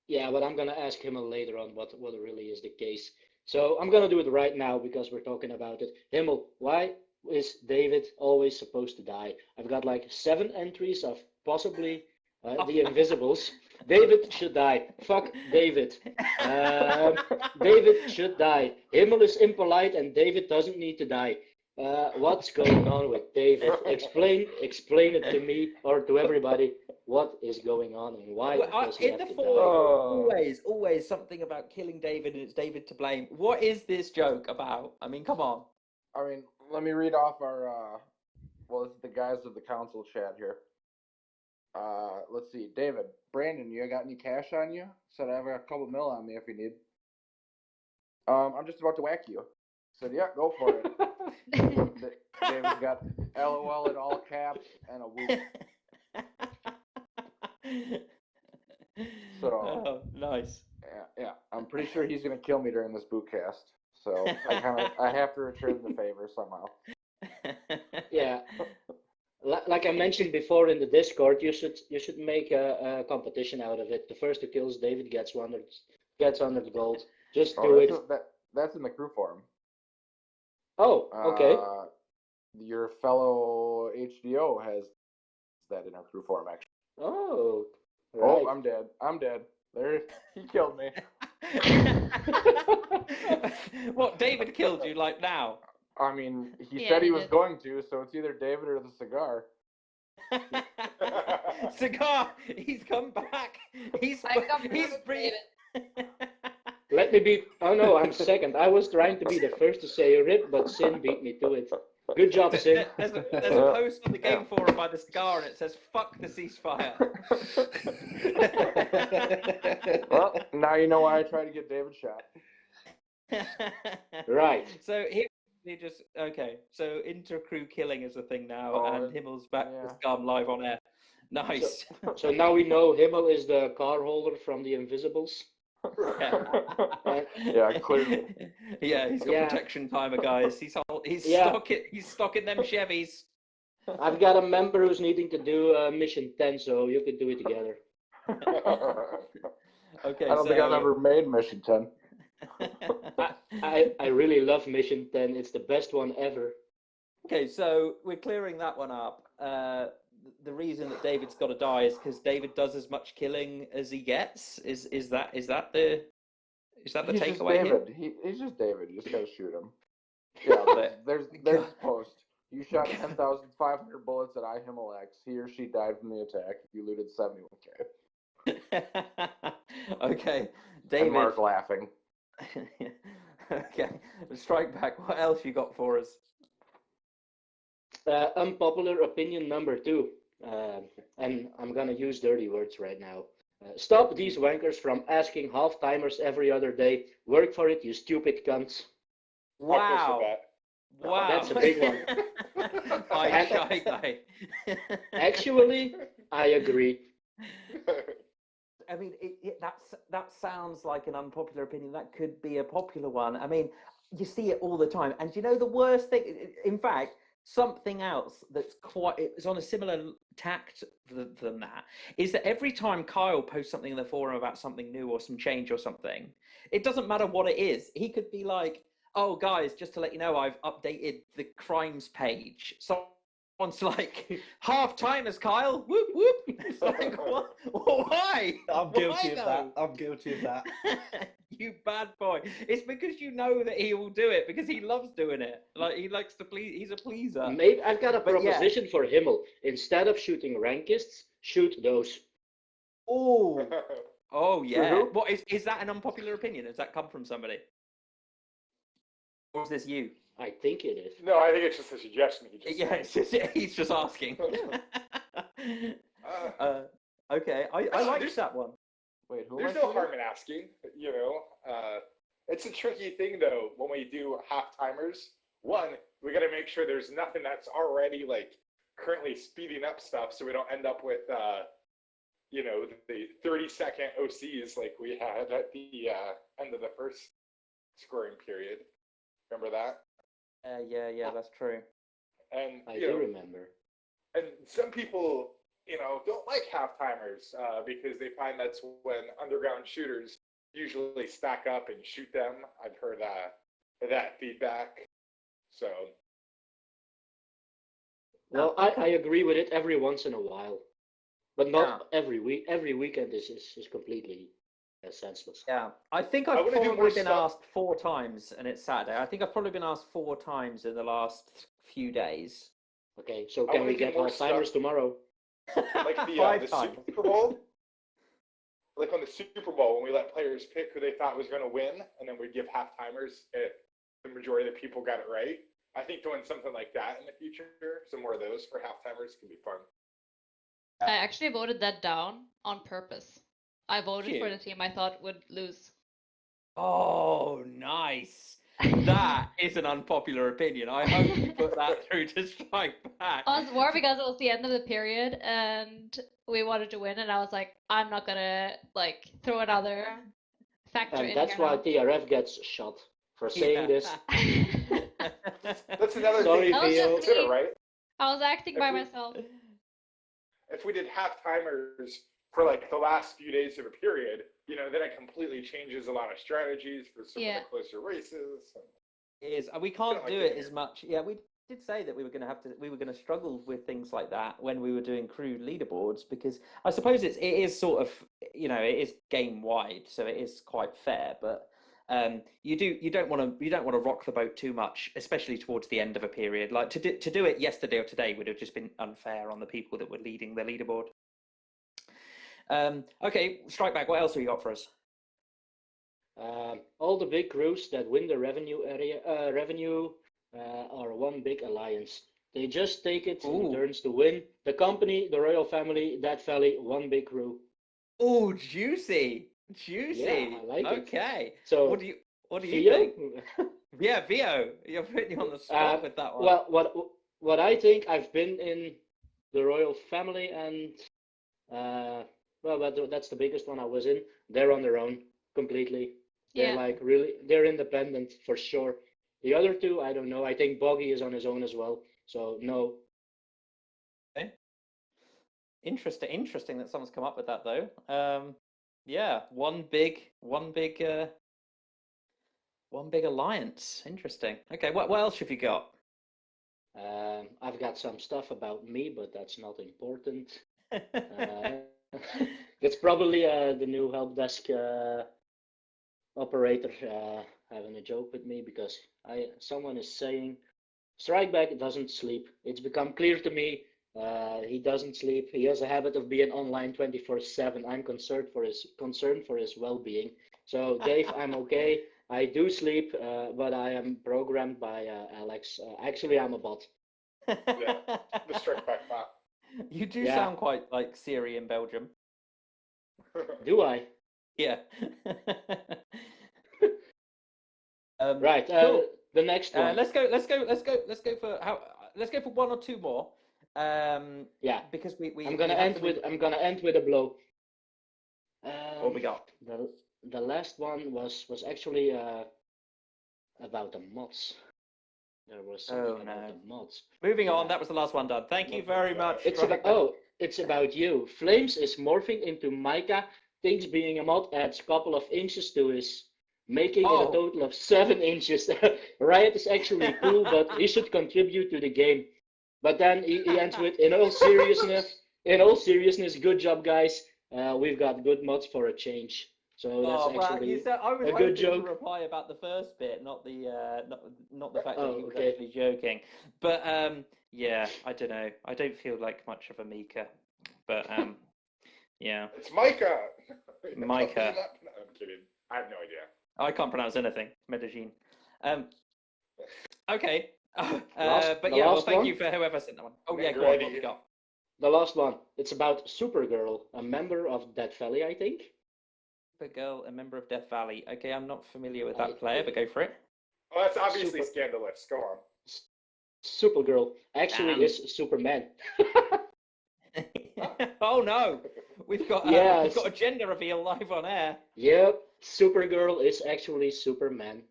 Yeah, but I'm going to ask Himmel later on what really is the case. So I'm going to do it right now because we're talking about it. Himmel, why is David always supposed to die? I've got like 7 entries of possibly the Invisibles. David should die. Fuck David. David should die. Himmel is impolite and David doesn't need to die. What's going on with David? Explain it to me or to everybody. What is going on and why does he have to die? Always something about killing David and it's David to blame. What is this joke about? I mean, come on. I mean, let me read off our, it's the guys of the council chat here. Let's see. David, Brandon, you got any cash on you? Said I have a couple mil on me if you need. I'm just about to whack you. Said, yeah, go for it. David's got LOL in all caps and a whoop. So nice. Yeah. I'm pretty sure he's gonna kill me during this bootcast. So I have to return the favor somehow. Yeah. Like I mentioned before in the Discord, you should make a competition out of it. The first who kills David gets 100 gold. Just do it. That's in the crew forum. Oh, okay. Your fellow HDO has that in our crew forum, actually. Oh. Right. Oh, I'm dead. There, he killed me. What, David killed you, like now? I mean, he said he was going to, so it's either David or TheCigar. Cigar, he's come back. He's breathing. Let me be. Oh no, I'm second. I was trying to be the first to say a rip, but Sin beat me to it. Good job, Sin. There's a post on the game forum by TheCigar, and it says "fuck the ceasefire." Well, now you know why I tried to get David shot. Right. So he just okay. So inter-crew killing is a thing now, and Himmel's back with TheCigar live on air. Nice. So now we know Himmel is the car holder from the Invisibles. Yeah, clearly. Yeah, he's got protection timer, guys. He's stocking them Chevys. I've got a member who's needing to do mission 10, so you could do it together. Okay, I don't think I've so ever made Mission 10. I really love Mission 10. It's the best one ever. okay, so we're clearing that one up. The reason that David's got to die is because David does as much killing as he gets. Is that the He's just takeaway here? David. He's just David. You just gotta shoot him. Yeah, there's his post. You shot 10,500 bullets at Himmel X. He or she died from the attack. You looted 71K. Okay, David. And Mark laughing. Okay, Strikeback. What else you got for us? Unpopular opinion number 2. And I'm gonna use dirty words right now. Stop these wankers from asking half-timers every other day. Work for it, you stupid cunts. Wow. Wow. That's a big one. By Shy Guy. Actually, I agree. I mean, that sounds like an unpopular opinion. That could be a popular one. I mean, you see it all the time. And you know the worst thing? In fact, something else that's it's on a similar tact than that is that every time Kyle posts something in the forum about something new or some change or something, it doesn't matter what it is. He could be like, oh, guys, just to let you know, I've updated the crimes page. Someone's like, half-timers, Kyle. Whoop, whoop. It's like, what? Why? I'm guilty Why of that. I'm guilty of that. You bad boy. It's because you know that he will do it because he loves doing it. Like, he likes to please. He's a pleaser. Maybe I've got a But yeah. proposition for Himmel. Instead of shooting rankists, shoot those. Oh. Oh, yeah. Who? What is that an unpopular opinion? Has that come from somebody? Or is this you? I think it is. No, I think it's just a suggestion. Yeah, he's just asking. Okay, I like that one. Wait, who? There's no harm in asking, you know. It's a tricky thing though when we do half timers. One, we got to make sure there's nothing that's already like currently speeding up stuff, so we don't end up with you know, the 30-second OCs like we had at the end of the first scoring period. Remember that? Yeah, that's true. And I you do know, remember. and some people, you know, don't like half timers because they find that's when underground shooters usually stack up and shoot them. I've heard that feedback. So, Well, I agree with it every once in a while, but not every week. Every weekend is completely senseless. Yeah, I think I I've wanna do probably more been stuff. asked 4 times, and it's Saturday. I think I've probably been asked 4 times in the last few days. Okay, so I can wanna we do get more half-timers stuff. tomorrow? like the 5 times. Super Bowl, like on the Super Bowl when we let players pick who they thought was going to win, and then we'd give half timers if the majority of the people got it right. I think doing something like that in the future, some more of those for half timers could be fun. I actually voted that down on purpose. I voted for the Cute. team I thought would lose. Oh, nice. That is an unpopular opinion. I hope you put that through to Strike Back. It was more because it was the end of the period and we wanted to win, and I was like, I'm not gonna like throw another factor And in that's here why now. TRF gets shot for saying this. That's another Sorry, thing to Theo. consider, right? I was acting by If we- myself. If we did half timers for like the last few days of a period, you know, then it completely changes a lot of strategies for some Yeah. of the closer races. It is. We can't like do it it as here. much. Yeah, we did say that we were going to struggle with things like that when we were doing crew leaderboards, because I suppose it is sort of, you know, it is game wide, so it is quite fair, but you don't want to rock the boat too much, especially towards the end of a period. Like to do it yesterday or today would have just been unfair on the people that were leading the leaderboard. Okay, Strikeback, what else have you got for us? All the big crews that win the revenue are one big alliance. They just take it in Ooh. turns to win. The company, the royal family, that valley, one big crew. Oh, juicy. Yeah, I like it. Okay. So What do you Theo? think? Yeah, Vio, you're putting you on the spot with that one. Well, what I think, I've been in the royal family, and but that's the biggest one I was in. They're on their own completely. They're Yeah. like really, they're independent for sure. The other two, I don't know. I think Boggy is on his own as well. So no. Interesting that someone's come up with that though. Yeah, one big alliance. Interesting. Okay, what else have you got? I've got some stuff about me, but that's not important. It's probably the new help desk operator having a joke with me because someone is saying Strikeback doesn't sleep. It's become clear to me he doesn't sleep. He has a habit of being online 24/7. I'm concerned for his well-being. So Dave, I'm okay. I do sleep, but I am programmed by Alex. Actually, I'm a bot. Yeah, the Strikeback bot. You do Yeah. sound quite like Siri in Belgium. Do I? Yeah. Right. Cool. The next one. Let's go for one or two more. Yeah. Because we I'm gonna end with a blow. What we got? The last one was actually about the mods. There was something about the mods. Moving on. Yeah. That was the last one done. Thank you very much. It's about you. FlameS is morphing into Micah. Thinks being a mod adds a couple of inches to his, making it a total of 7 inches. Riot is actually cool, but he should contribute to the game. But then he ends with, in all seriousness, good job, guys. We've got good mods for a change. So that's actually I was a good joke. to reply about the first bit, not the not the fact that he was okay. actually joking. But yeah, I don't know. I don't feel like much of a Mika, but yeah. It's Micah. Micah. I'm kidding. I have no idea. I can't pronounce anything. Medellin. Okay. Thank you for whoever sent that one. Oh yeah, go on. What we got? The last one. It's about Supergirl, a member of Death Valley, I think. Supergirl, a member of Death Valley. Okay, I'm not familiar with that player, but go for it. Oh, that's obviously scandalous. Go on. Supergirl actually is Superman. Oh no, we've got a gender reveal live on air. Yep, Supergirl is actually Superman.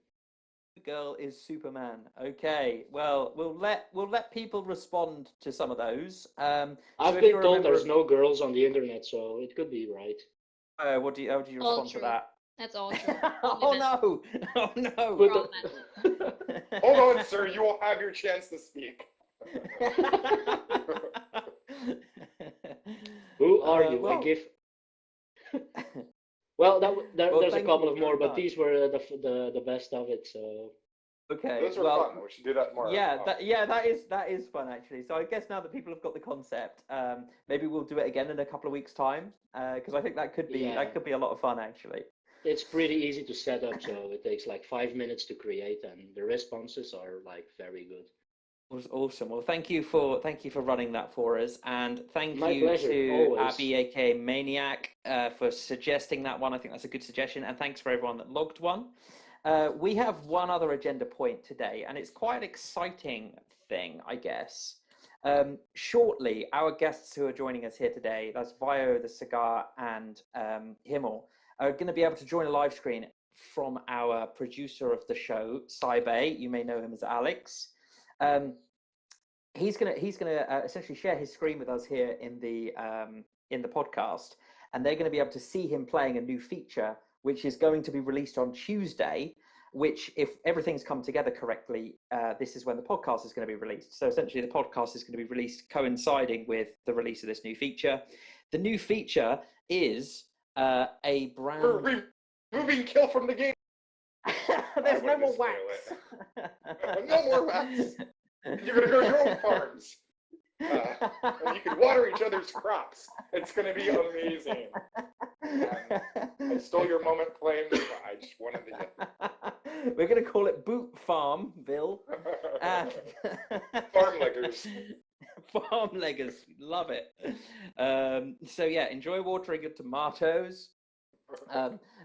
Girl is Superman. Okay, well we'll let people respond to some of those. I've been told there's no girls on the internet, so it could be right. How do you respond to that? That's all true. Oh no! Oh no! Hold on, sir. You will have your chance to speak. Who are you? I give. Well, there's a couple of more, but these were the best of it. So. Okay. Those were fun. We should do that more. Yeah, that is fun actually. So I guess now that people have got the concept, maybe we'll do it again in a couple of weeks' time, because I think that could be a lot of fun actually. It's pretty easy to set up, so it takes like 5 minutes to create, and the responses are like very good. It was awesome. Well, thank you for running that for us, and thank you pleasure, to always. Abby, aka Maniac, for suggesting that one. I think that's a good suggestion, and thanks for everyone that logged one. We have one other agenda point today, and it's quite an exciting thing, I guess. Shortly, our guests who are joining us here today, that's Vio, TheCigar, and Himmel, are going to be able to join a live screen from our producer of the show, Cybe. You may know him as Alex. He's gonna essentially share his screen with us here in the podcast, and they're going to be able to see him playing a new feature, which is going to be released on Tuesday. Which, if everything's come together correctly, this is when the podcast is going to be released. So essentially, the podcast is going to be released coinciding with the release of this new feature. The new feature is a brand. Removing kill from the game. There's no more wax. No more wax. You're gonna grow your own farms. And you can water each other's crops. It's gonna be amazing. I stole your moment, FlameS. I just wanted to. We're gonna call it Boot Farmville. Farmleggers. Farmleggers, love it. So yeah, enjoy watering your tomatoes.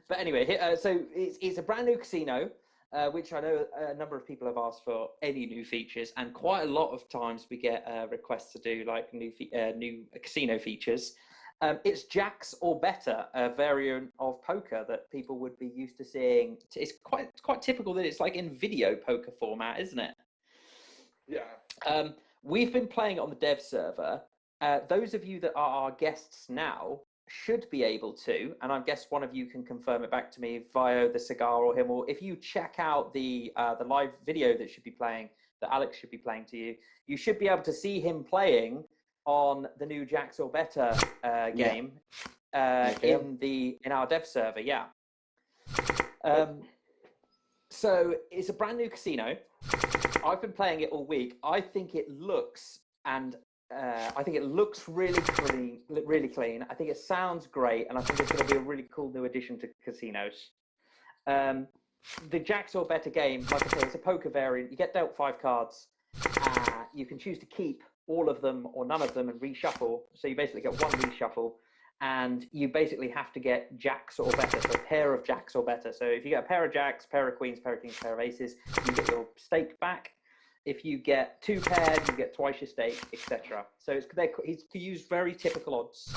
But anyway, so it's a brand new casino, which I know a number of people have asked for any new features, and quite a lot of times we get requests to do like new casino features. It's jacks or better, a variant of poker that people would be used to seeing. It's quite typical that it's like in video poker format, isn't it? Yeah. We've been playing it on the dev server. Those of you that are our guests now should be able to, and I guess one of you can confirm it back to me via TheCigar or Himmel. If you check out the live video that should be playing, that Alex should be playing to you, you should be able to see him playing on the new Jax or Better game in our dev server. Yeah. So it's a brand new casino. I've been playing it all week. I think it looks really clean, really clean. I think it sounds great, and I think it's going to be a really cool new addition to casinos. The Jax or Better game, like I say, it's a poker variant. You get dealt 5 cards. You can choose to keep all of them or none of them and reshuffle. So you basically get one reshuffle, and you basically have to get Jacks or better, so a pair of Jacks or better. So if you get a pair of Jacks, pair of Queens, pair of Kings, pair of Aces, you get your stake back. If you get 2 paired, you get twice your stake, etc. So he's used very typical odds,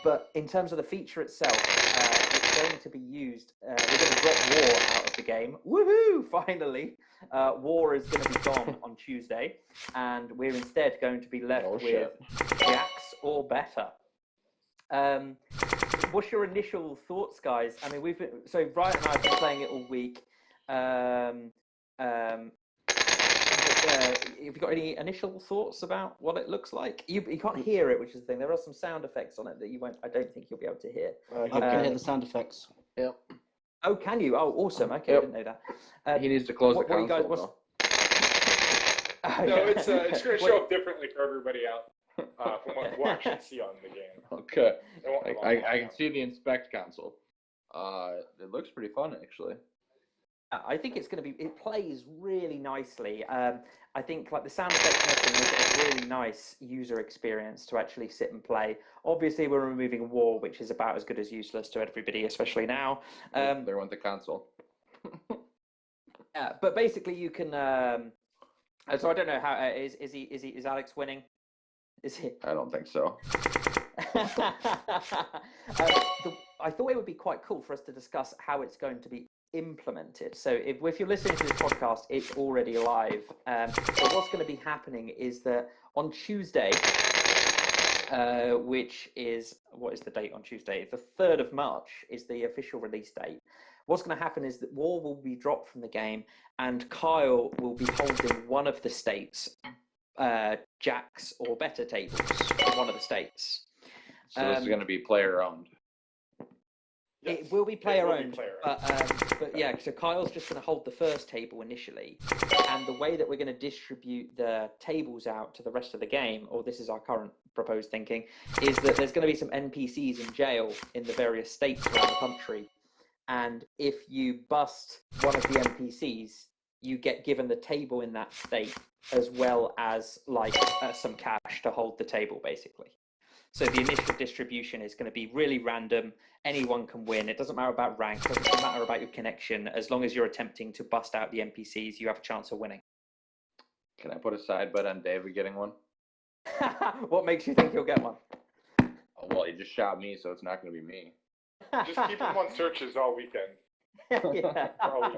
but in terms of the feature itself, it's going to be used. We're going to drop War out of the game. Woohoo! Finally, War is going to be gone on Tuesday, and we're instead going to be left with Jacks or better. What's your initial thoughts, guys? I mean, Riot and I have been playing it all week. Have you got any initial thoughts about what it looks like? You can't hear it, which is the thing. There are some sound effects on it that you won't. I don't think you'll be able to hear. I can hear the sound effects. Yep. Oh, can you? Oh, awesome. Okay, Yep. I didn't know that. He needs to close the console. No, it's going to show up differently for everybody out from what we'll actually see on the game. Okay. It won't be long I now. can see the inspect console. It looks pretty fun, actually. I think it's going to be. It plays really nicely. I think like the sound effects and everything make it a really nice user experience to actually sit and play. Obviously, we're removing War, which is about as good as useless to everybody, especially now. There went the console. Yeah, but basically you can. So I don't know how is Alex winning? Is he? I don't think so. I thought it would be quite cool for us to discuss how it's going to be implemented. So if you're listening to this podcast, it's already live. But what's going to be happening is that on Tuesday, which is, what is the date on Tuesday? The 3rd of March is the official release date. What's going to happen is that War will be dropped from the game, and Kyle will be holding one of the states, Jacks or better tables, in one of the states. So this is going to be player owned. Yes, it will be player will be owned, player but yeah, so Kyle's just going to hold the first table initially, and the way that we're going to distribute the tables out to the rest of the game, or this is our current proposed thinking, is that there's going to be some NPCs in jail in the various states around the country, and if you bust one of the NPCs, you get given the table in that state as well as like some cash to hold the table, basically. So the initial distribution is going to be really random. Anyone can win. It doesn't matter about rank. It doesn't matter about your connection. As long as you're attempting to bust out the NPCs, you have a chance of winning. Can I put a side bet on David getting one? What makes you think you'll get one? Oh, well, he just shot me, so it's not going to be me. Just keep him on searches all weekend. Yeah. Oh,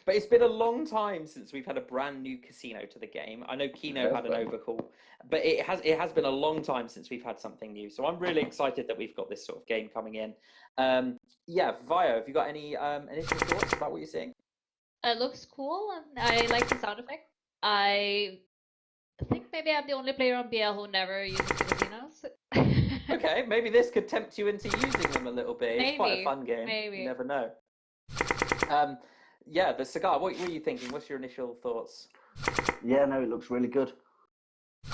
But it's been a long time since we've had a brand new casino to the game. I know Kino had an overhaul, but it has been a long time since we've had something new. So I'm really excited that we've got this sort of game coming in. Yeah, Vio, have you got any initial thoughts about what you're seeing? It looks cool, and I like the sound effect. I think maybe I'm the only player on BL who never uses the casinos. Okay, maybe this could tempt you into using them a little bit. It's quite a Maybe, fun game. maybe. You never know. Yeah, TheCigar, what were you thinking? What's your initial thoughts? Yeah, no, it looks really good.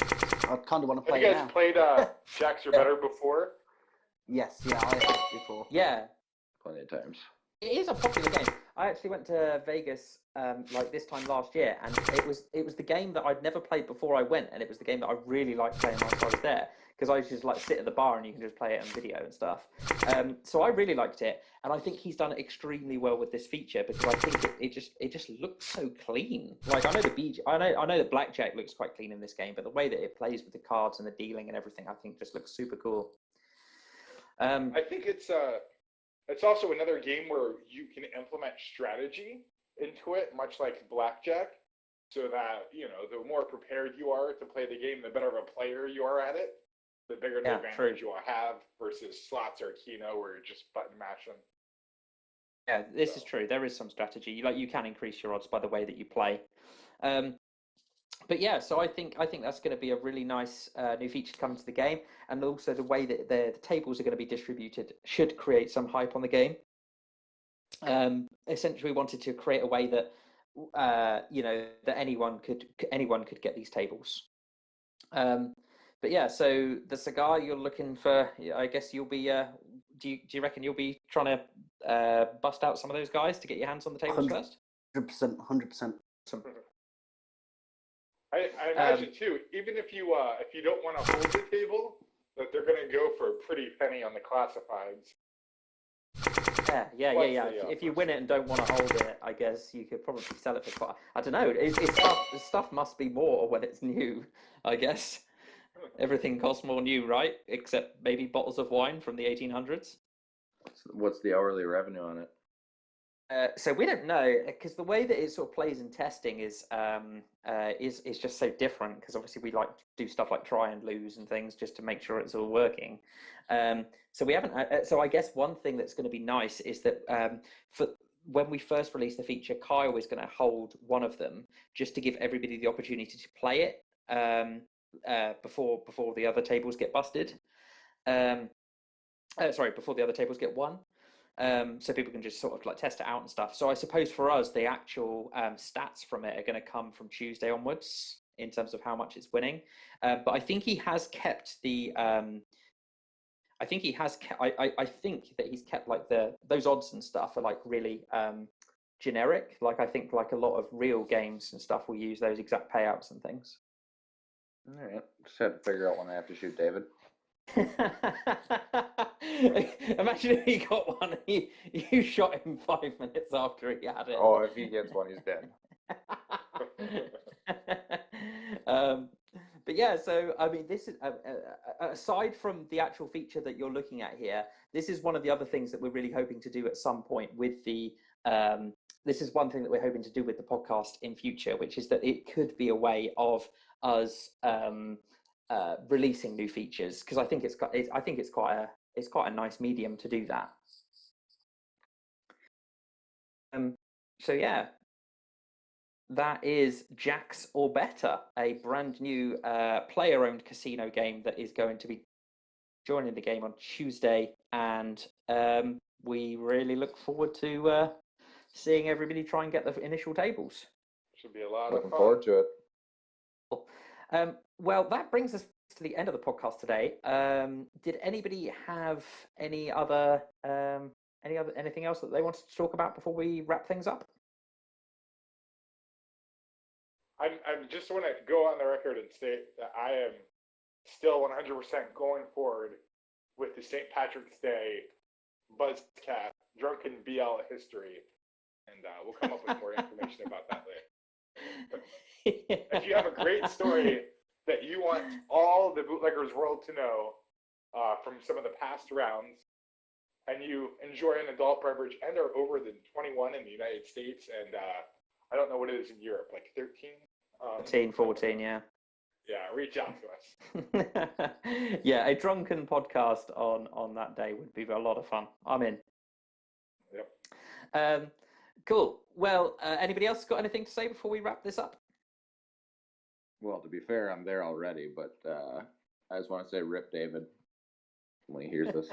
I kind of want to have play you it guys now. played Jacks or Better before? Yes, yeah, I have before. Yeah, Plenty of times. it is a popular game. I actually went to Vegas like this time last year, and it was the game that I'd never played before I went, and it was the game that I really liked playing whilst I was there, because I just like sit at the bar and you can just play it on video and stuff. So I really liked it, and I think he's done it extremely well with this feature, because I think it just looks so clean. Like I know that blackjack looks quite clean in this game, but the way that it plays with the cards and the dealing and everything, I think just looks super cool. I think it's also another game where you can implement strategy into it, much like blackjack, so that, you know, the more prepared you are to play the game, the better of a player you are at it. the bigger the advantage you will have versus slots or Keno where you're just button mashing. Yeah, this is true. There is some strategy. You can increase your odds by the way that you play. But yeah, so I think that's going to be a really nice new feature to come to the game, and also the way that the tables are going to be distributed should create some hype on the game. Essentially, we wanted to create a way that that anyone could get these tables. But yeah, so TheCigar, you're looking for. I guess you'll be. Do you reckon you'll be trying to bust out some of those guys to get your hands on the tables first? 100%. I imagine too. Even if you don't want to hold the table, that they're going to go for a pretty penny on the classifieds. Yeah. If you win it and don't want to hold it, I guess you could probably sell it for quite. I don't know. Stuff must be more when it's new. I guess everything costs more new, right? Except maybe bottles of wine from the 1800s. What's the hourly revenue on it? So we don't know, because the way that it sort of plays in testing is just so different. Because obviously we like to do stuff like try and lose and things just to make sure it's all working. So we haven't. So I guess one thing that's going to be nice is that for when we first release the feature, Kyle is going to hold one of them just to give everybody the opportunity to play it before the other tables get busted. Before the other tables get won. So people can just sort of like test it out and stuff. So I suppose for us, the actual stats from it are going to come from Tuesday onwards in terms of how much it's winning. But I think he has kept the. I think that he's kept like those odds and stuff are like really generic. Like I think like a lot of real games and stuff will use those exact payouts and things. All right, just had to figure out when I have to shoot David. Imagine if he got one and you shot him 5 minutes after he had it. Oh, if he gets one, he's dead. But yeah, so I mean, this is aside from the actual feature that you're looking at here, this is one of the other things that we're really hoping to do at some point with the. This is one thing that we're hoping to do with the podcast in future, which is that it could be a way of us releasing new features, because I think it's quite a nice medium to do that. So yeah, that is Jacks or Better, a brand new player-owned casino game that is going to be joining the game on Tuesday, and we really look forward to seeing everybody try and get the initial tables. Should be a lot Looking of fun. forward to it. Well, that brings us to the end of the podcast today. Did anybody have anything else that they wanted to talk about before we wrap things up? I just want to go on the record and state that I am still 100% going forward with the St. Patrick's Day BuzzCast Drunken BL history, and we'll come up with more information about that later. If you have a great story that you want all the Bootleggers world to know from some of the past rounds, and you enjoy an adult beverage and are over the 21 in the United States, and I don't know what it is in Europe, like 13? 14, yeah. Yeah, reach out to us. Yeah, a drunken podcast on that day would be a lot of fun. I'm in. Yep. Cool. Well, anybody else got anything to say before we wrap this up? Well, to be fair, I'm there already, but I just want to say rip David when he hears this.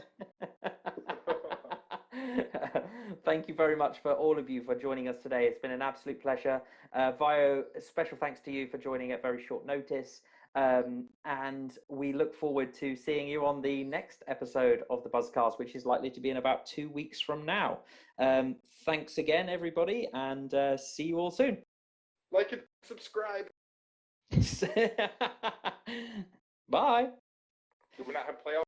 Thank you very much for all of you for joining us today. It's been an absolute pleasure. Vio, special thanks to you for joining at very short notice. And we look forward to seeing you on the next episode of the BuzzCast, which is likely to be in about 2 weeks from now. Thanks again, everybody, and see you all soon. Like and subscribe. Bye. Do we not have playoffs?